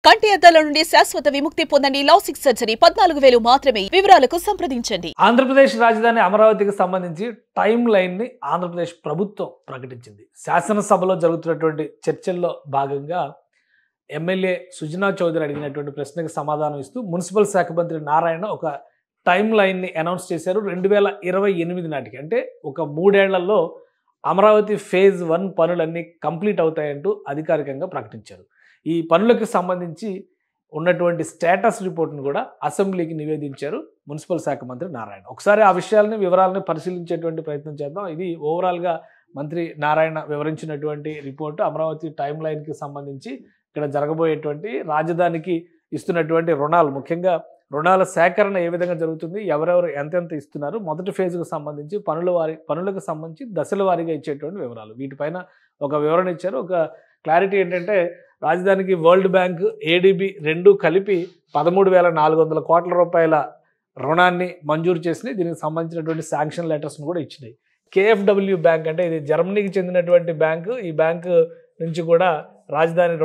కంటి అద్దాల నుండి శాశ్వత విముక్తి పొందండి. లాసిక్ సర్జరీ 14,000 మాత్రమే. వివరాలకు సంప్రదించండి. ఆంధ్రప్రదేశ్ రాజధాని అమరావతికి సంబంధించి టైం లైన్ ని ఆంధ్రప్రదేశ్ ప్రభుత్వం ప్రకటించింది. శాసనసభలో జరుగుతున్నటువంటి చర్చల్లో భాగంగా ఎమ్మెల్యే సుజనా చౌదరి అడిగినటువంటి ప్రశ్నకు సమాధానం ఇస్తూ మున్సిపల్ శాఖ మంత్రి నారాయణ ఒక టైం లైన్ ని అనౌన్స్ చేశారు. 2028 నాటికి, అంటే ఒక 3 ఏళ్లలో అమరావతి ఫేజ్ 1 పనులన్నీ కంప్లీట్ అవుతాయంటూ అధికారికంగా ప్రకటించారు. ఈ పనులకు సంబంధించి ఉన్నటువంటి స్టేటస్ రిపోర్ట్ను కూడా అసెంబ్లీకి నివేదించారు మున్సిపల్ శాఖ మంత్రి నారాయణ. ఒకసారి ఆ వివరాలను పరిశీలించేటువంటి ప్రయత్నం చేద్దాం. ఇది ఓవరాల్గా మంత్రి నారాయణ వివరించినటువంటి రిపోర్టు. అమరావతి టైం లైన్కి సంబంధించి ఇక్కడ జరగబోయేటువంటి రాజధానికి ఇస్తున్నటువంటి రుణాలు, ముఖ్యంగా రుణాల సేకరణ ఏ విధంగా జరుగుతుంది, ఎవరెవరు ఎంతెంత ఇస్తున్నారు, మొదటి ఫేజ్కు సంబంధించి పనులకు సంబంధించి దశల వారీగా ఇచ్చేటువంటి వివరాలు, వీటిపైన ఒక వివరణ ఇచ్చారు. ఒక క్లారిటీ ఏంటంటే, రాజధానికి వరల్డ్ బ్యాంక్, ఏడీబీ రెండు కలిపి 13,400 కోట్ల రూపాయల రుణాన్ని మంజూరు చేసినాయి. దీనికి సంబంధించినటువంటి శాంక్షన్ లెటర్స్ను కూడా ఇచ్చినాయి. కేఎఫ్డబ్ల్యూ బ్యాంక్, అంటే ఇది జర్మనీకి చెందినటువంటి బ్యాంకు, ఈ బ్యాంకు నుంచి కూడా రాజధాని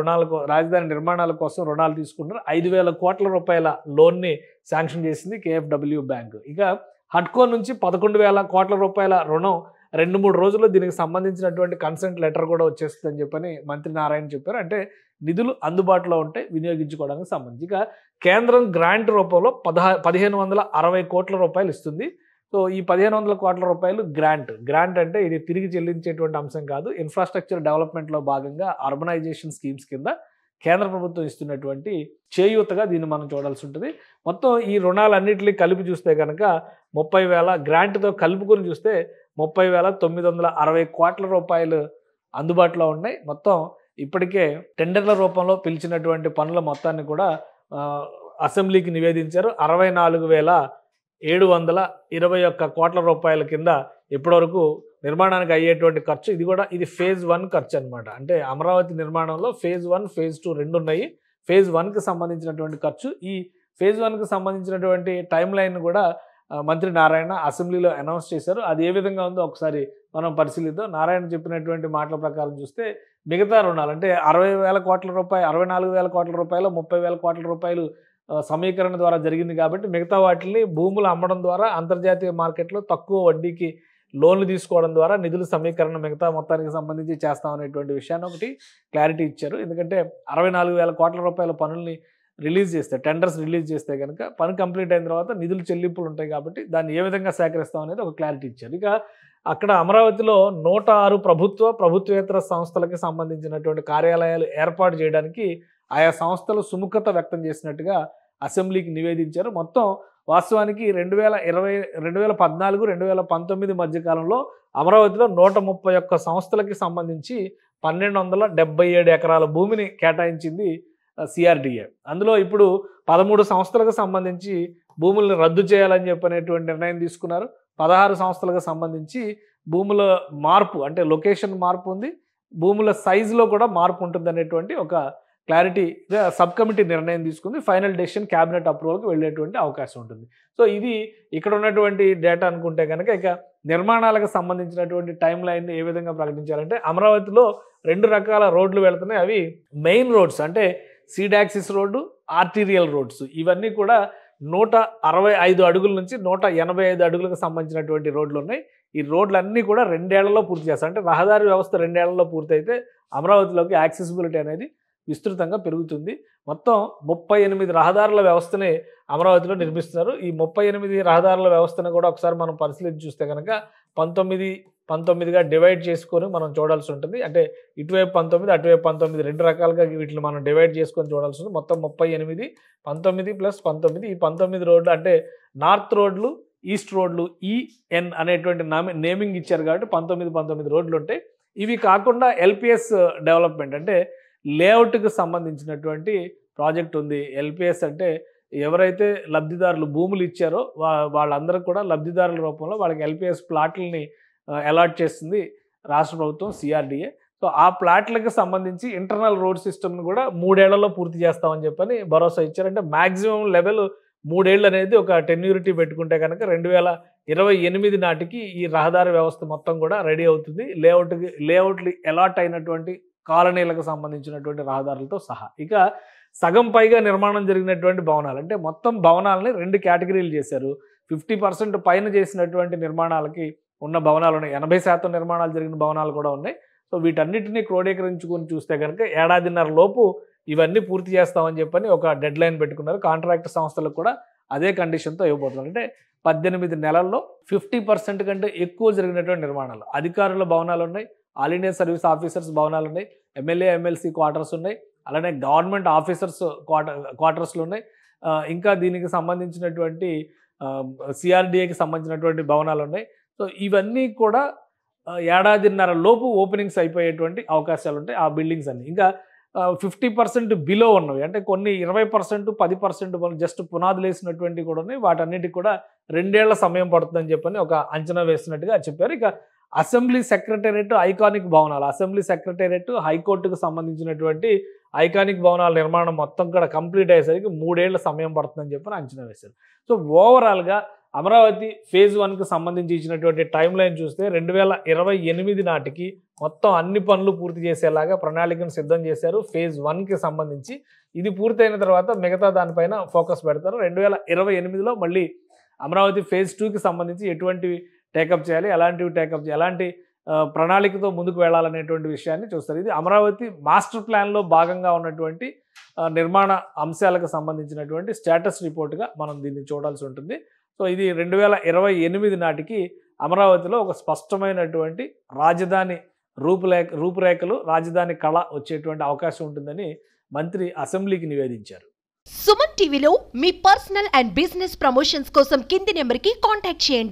నిర్మాణాల కోసం రుణాలు తీసుకుంటారు. 5,000 కోట్ల రూపాయల లోన్ని శాంక్షన్ చేసింది కేఎఫ్డబ్ల్యూ బ్యాంకు. ఇక హడ్కో నుంచి 11,000 కోట్ల రూపాయల రుణం 2-3 రోజుల్లో దీనికి సంబంధించినటువంటి కన్సెంట్ లెటర్ కూడా వచ్చేస్తుందని చెప్పని మంత్రి నారాయణ చెప్పారు. అంటే నిధులు అందుబాటులో ఉంటే వినియోగించుకోవడానికి సంబంధించి. ఇక కేంద్రం గ్రాంట్ రూపంలో 1,560 కోట్ల రూపాయలు ఇస్తుంది. సో ఈ 1,500 కోట్ల రూపాయలు గ్రాంట్ అంటే ఇది తిరిగి చెల్లించేటువంటి అంశం కాదు. ఇన్ఫ్రాస్ట్రక్చర్ డెవలప్మెంట్లో భాగంగా అర్బనైజేషన్ స్కీమ్స్ కింద కేంద్ర ప్రభుత్వం ఇస్తున్నటువంటి చేయూతగా దీన్ని మనం చూడాల్సి ఉంటుంది. మొత్తం ఈ రుణాలన్నింటినీ కలిపి చూస్తే కనుక 30,000 గ్రాంట్తో కలుపుకొని చూస్తే 30,960 కోట్ల రూపాయలు అందుబాటులో ఉన్నాయి. మొత్తం ఇప్పటికే టెండర్ల రూపంలో పిలిచినటువంటి పనుల మొత్తాన్ని కూడా అసెంబ్లీకి నివేదించారు. 64,721 కోట్ల రూపాయల కింద ఇప్పటివరకు నిర్మాణానికి అయ్యేటువంటి ఖర్చు. ఇది ఫేజ్ 1 ఖర్చు అనమాట. అంటే అమరావతి నిర్మాణంలో ఫేజ్ 1, ఫేజ్ 2 రెండు ఉన్నాయి. ఫేజ్ 1కి సంబంధించినటువంటి ఖర్చు, ఈ ఫేజ్ 1కి సంబంధించినటువంటి టైం లైన్ కూడా మంత్రి నారాయణ అసెంబ్లీలో అనౌన్స్ చేశారు. అది ఏ విధంగా ఉందో ఒకసారి మనం పరిశీలిద్దాం. నారాయణ చెప్పినటువంటి మాటల ప్రకారం చూస్తే మిగతా రుణాలు, అంటే 64,000 కోట్ల రూపాయలు 30,000 కోట్ల రూపాయలు సమీకరణ ద్వారా జరిగింది కాబట్టి, మిగతా వాటిని భూములు అమ్మడం ద్వారా అంతర్జాతీయ మార్కెట్లో తక్కువ వడ్డీకి లోన్లు తీసుకోవడం ద్వారా నిధుల సమీకరణ మిగతా మొత్తానికి సంబంధించి చేస్తామనేటువంటి విషయాన్ని ఒకటి క్లారిటీ ఇచ్చారు. ఎందుకంటే 64,000 కోట్ల రూపాయల పనుల్ని టెండర్స్ రిలీజ్ చేస్తే కనుక పని కంప్లీట్ అయిన తర్వాత నిధులు చెల్లింపులు ఉంటాయి కాబట్టి దాన్ని ఏ విధంగా సేకరిస్తాం అనేది ఒక క్లారిటీ ఇచ్చారు. ఇక అక్కడ అమరావతిలో 106 ప్రభుత్వేతర సంస్థలకి సంబంధించినటువంటి కార్యాలయాలు ఏర్పాటు చేయడానికి ఆయా సంస్థలు సుముఖత వ్యక్తం చేసినట్టుగా అసెంబ్లీకి నివేదించారు. మొత్తం వాస్తవానికి 2014-2019 మధ్యకాలంలో అమరావతిలో 131 సంస్థలకి సంబంధించి 1,277 ఎకరాల భూమిని కేటాయించింది సిఆర్డిఏ. అందులో ఇప్పుడు 13 సంస్థలకు సంబంధించి భూములను రద్దు చేయాలని చెప్పనేటువంటి నిర్ణయం తీసుకున్నారు. 16 సంస్థలకు సంబంధించి భూముల మార్పు, అంటే లొకేషన్ మార్పు ఉంది, భూముల సైజులో కూడా మార్పు ఉంటుంది అనేటువంటి ఒక క్లారిటీ సబ్ కమిటీ నిర్ణయం తీసుకుంది. ఫైనల్ డెసిషన్ క్యాబినెట్ అప్రూవల్కి వెళ్ళేటువంటి అవకాశం ఉంటుంది. సో ఇది ఇక్కడ ఉన్నటువంటి డేటా అనుకుంటే కనుక, ఇక నిర్మాణాలకు సంబంధించినటువంటి టైం లైన్ ఏ విధంగా ప్రకటించారంటే, అమరావతిలో 2 రకాల రోడ్లు వెళుతున్నాయి. అవి మెయిన్ రోడ్స్, అంటే seed axis road, arterial roads. ఇవన్నీ కూడా 165 అడుగుల నుంచి 185 అడుగులకు సంబంధించినటువంటి రోడ్లు ఉన్నాయి. ఈ రోడ్లన్నీ కూడా 2 ఏళ్లలో పూర్తి చేస్తారు. అంటే రహదారి వ్యవస్థ 2 ఏళ్లలో పూర్తయితే అమరావతిలోకి యాక్సెసిబిలిటీ అనేది విస్తృతంగా పెరుగుతుంది. మొత్తం 38 రహదారుల వ్యవస్థని అమరావతిలో నిర్మిస్తున్నారు. ఈ 38 రహదారుల వ్యవస్థను కూడా ఒకసారి మనం పరిశీలించి చూస్తే కనుక 19గా డివైడ్ చేసుకొని మనం చూడాల్సి ఉంటుంది. అంటే ఇటువైపు 19, అటువైపు 19, 2 రకాలుగా వీటిని మనం డివైడ్ చేసుకొని చూడాల్సి ఉంటుంది. మొత్తం 38, 19 + 19. ఈ 19 రోడ్లు, అంటే నార్త్ రోడ్లు, ఈస్ట్ రోడ్లు, ఈఎన్ అనేటువంటి నేమింగ్ ఇచ్చారు కాబట్టి 19 రోడ్లు ఉంటాయి. ఇవి కాకుండా ఎల్పిఎస్ డెవలప్మెంట్, అంటే లేఅవుట్కి సంబంధించినటువంటి ప్రాజెక్ట్ ఉంది. ఎల్పిఎస్ అంటే ఎవరైతే లబ్ధిదారులు భూములు ఇచ్చారో వాళ్ళందరూ కూడా లబ్ధిదారుల రూపంలో వాళ్ళకి ఎల్పిఎస్ ప్లాట్లని అలాట్ చేస్తుంది రాష్ట్ర ప్రభుత్వం, సిఆర్డిఏ. సో ఆ ప్లాట్లకు సంబంధించి ఇంటర్నల్ రోడ్ సిస్టమ్ను కూడా 3 ఏళ్లలో పూర్తి చేస్తామని చెప్పని భరోసా ఇచ్చారు. అంటే మ్యాక్సిమం లెవెల్ 3 ఏళ్ళు అనేది ఒక టెన్యూరిటీ పెట్టుకుంటే కనుక 2028 నాటికి ఈ రహదారి వ్యవస్థ మొత్తం కూడా రెడీ అవుతుంది. లేఅవుట్లు అలాట్ అయినటువంటి కాలనీలకు సంబంధించినటువంటి రహదారులతో సహా. ఇక సగం పైగా నిర్మాణం జరిగినటువంటి భవనాలు, అంటే మొత్తం భవనాలని 2 కేటగిరీలు చేశారు. 50% పైన చేసినటువంటి నిర్మాణాలకి ఉన్న భవనాలు ఉన్నాయి, 80% నిర్మాణాలు జరిగిన భవనాలు కూడా ఉన్నాయి. సో వీటన్నిటిని క్రోడీకరించుకొని చూస్తే కనుక ఏడాదిన్నర లోపు ఇవన్నీ పూర్తి చేస్తామని చెప్పని ఒక డెడ్ లైన్ పెట్టుకున్నారు. కాంట్రాక్ట్ సంస్థలకు కూడా అదే కండిషన్తో ఇవ్వబోతున్నారు. అంటే 18 నెలల్లో 50% కంటే ఎక్కువ జరిగినటువంటి నిర్మాణాలు. అధికారుల భవనాలు ఉన్నాయి, ఆల్ ఇండియా సర్వీస్ ఆఫీసర్స్ భవనాలు ఉన్నాయి, ఎమ్మెల్యే ఎమ్మెల్సీ క్వార్టర్స్ ఉన్నాయి, అలానే గవర్నమెంట్ ఆఫీసర్స్ క్వార్టర్స్లు ఉన్నాయి. ఇంకా దీనికి సంబంధించినటువంటి సిఆర్డిఏకి సంబంధించినటువంటి భవనాలు ఉన్నాయి. సో ఇవన్నీ కూడా ఏడాదిన్నర లోపు ఓపెనింగ్స్ అయిపోయేటువంటి అవకాశాలు ఉంటాయి ఆ బిల్డింగ్స్ అన్ని. ఇంకా 50% బిలో ఉన్నవి, అంటే కొన్ని 20%, 10% జస్ట్ పునాదులు వేసినటువంటివి కూడా ఉన్నాయి. వాటన్నిటికి కూడా 2 ఏళ్ల సమయం పడుతుందని చెప్పని ఒక అంచనా వేస్తున్నట్టుగా చెప్పారు. ఇక అసెంబ్లీ సెక్రటేరియట్, ఐకానిక్ భవనాలు, అసెంబ్లీ సెక్రటేరియట్, హైకోర్టుకు సంబంధించినటువంటి ఐకానిక్ భవనాల నిర్మాణం మొత్తం కూడా కంప్లీట్ అయ్యేసరికి 3 ఏళ్ల సమయం పడుతుందని చెప్పని అంచనా వేశారు. సో ఓవరాల్గా అమరావతి ఫేజ్ 1కి సంబంధించి ఇచ్చినటువంటి టైం లైన్ చూస్తే 2028 నాటికి మొత్తం అన్ని పనులు పూర్తి చేసేలాగా ప్రణాళికను సిద్ధం చేశారు ఫేజ్ 1కి సంబంధించి. ఇది పూర్తయిన తర్వాత మిగతా దానిపైన ఫోకస్ పెడతారు. 2028లో మళ్ళీ అమరావతి ఫేజ్ 2కి సంబంధించి ఎటువంటివి టేకప్ చేయాలి, ఎలాంటి ప్రణాళికతో ముందుకు వెళ్ళాలనేటువంటి విషయాన్ని చూస్తారు. ఇది అమరావతి మాస్టర్ ప్లాన్లో భాగంగా ఉన్నటువంటి నిర్మాణ అంశాలకు సంబంధించినటువంటి స్టేటస్ రిపోర్ట్గా మనం దీన్ని చూడాల్సి ఉంటుంది. సో ఇది 2028 నాటికి అమరావతిలో ఒక స్పష్టమైనటువంటి రాజధాని రూపురేఖలు, రాజధాని కళ వచ్చేటువంటి అవకాశం ఉంటుందని మంత్రి అసెంబ్లీకి నివేదించారు. సుమన్ టీవీలో మీ పర్సనల్ అండ్ బిజినెస్ ప్రమోషన్స్ కోసం కింది నెంబర్కి కాంటాక్ట్ చేయండి.